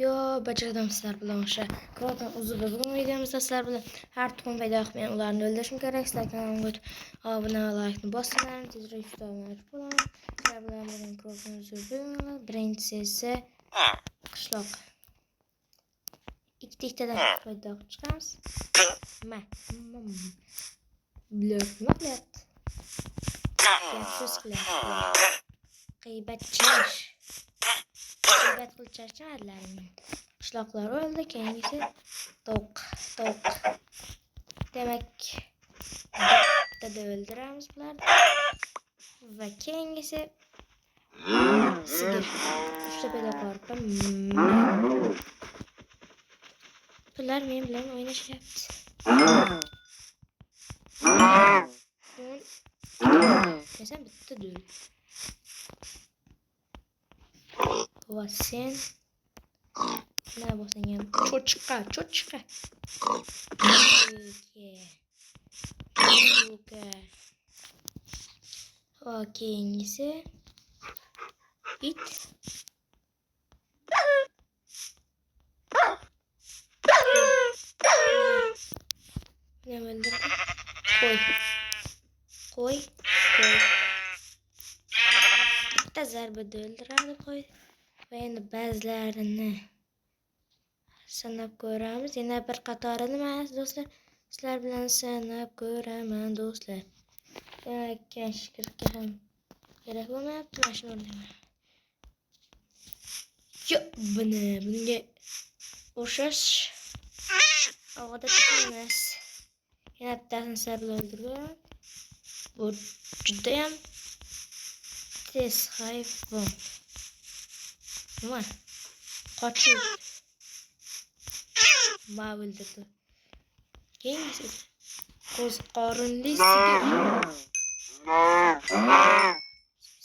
Yo, bajardim sizlar bilan o'sha Kroton uzubi. Bugun videomizda sizlar bilan har tuxum paydo qilib ularni o'ldirishim kerak. Sizlar kanalimga obuna va like'ni bosinglar, tezroq yuqtirib bo'laman. Sizlar bilan bugun Kroton uzubi. Birinchisi esa qishloq. Ikkitadan paydo qilib chiqamiz. Blok nima qilyapti? So'z qilyapti. G'iybatchilar. G'iybat qilib charchamadlarmi? Qishloqlar o'ldi, keyingisi tovuq. Demak, bittada o'ldiramiz bularni. Va keyingisi sigir. 3 ta paydo qilib bular men bilan o'ynashyapti. Sen bitta dur. Va sen ne bo'lsang ham cho'chqa. Va keyingisi it. Ne bo'ldi? Qo'y. Bitta zarbada o'ldiradi qo'y. Va endi ba'zilarini sanab ko'ramiz. Yana bir qatorini emas do'stlar. Sizlar bilan sanab ko'raman do'stlar. Demak, kashkirga ham kerak bo'lmayapti. Mana shuni o'rnayman. Yo'q, bunga o'xshash odatda emas. Yana bittasini sizlar bilan o'ldirib bu judayam tez hayvon. Nima? Qochib. O'ldirdi. Keyingisi qo'ziqorinli sigir.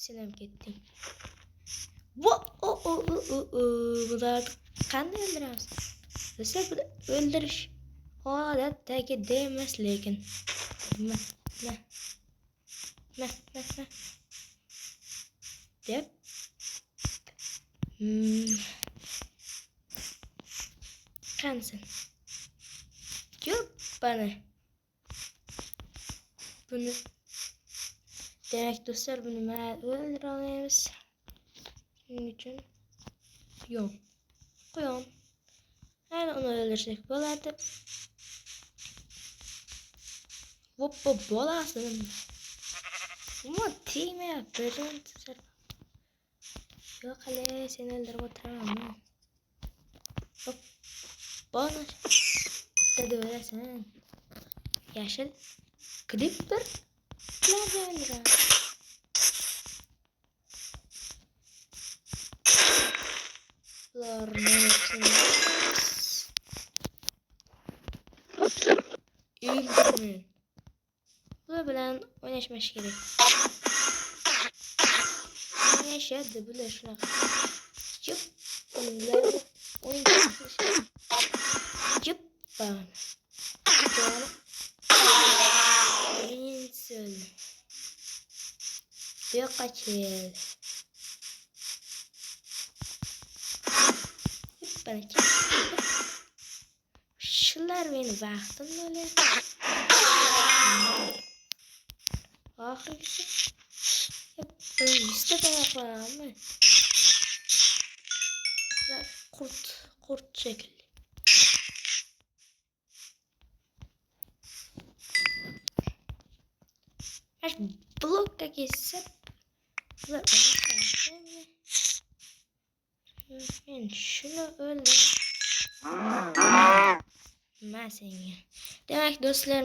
Sen ham ketding. Bular qanday o'ldiramiz? Bizlar o'ldirish odatdagi emas, lekin deb qansin. Yo'q, bana. Buni demak do'stlar, buni o'ldira olmaymiz. Shuning uchun yo'q. Qo'yam. Ana uni o'ldirsak bo'ladi. Hoppa bo'lasin. Nima tegmayapti? Yo'q, hali seni o'ldirib o'tiraman. Hop. Bana. Bitta o'lasan. Yashil klipper bilan bu bilan o'ynashmash kerak. O'ynashadi bular shunaqa. Jup. Bular o'ynashadi. Jup. Insul. Yo'qachil. Shular meni vaqtim bo'ladi. Oxirgisi bitta tayyorlayapman. Qurt shekilli. Ash blokka kesib men shuni o'ldim. Senga. Demak do'stlar,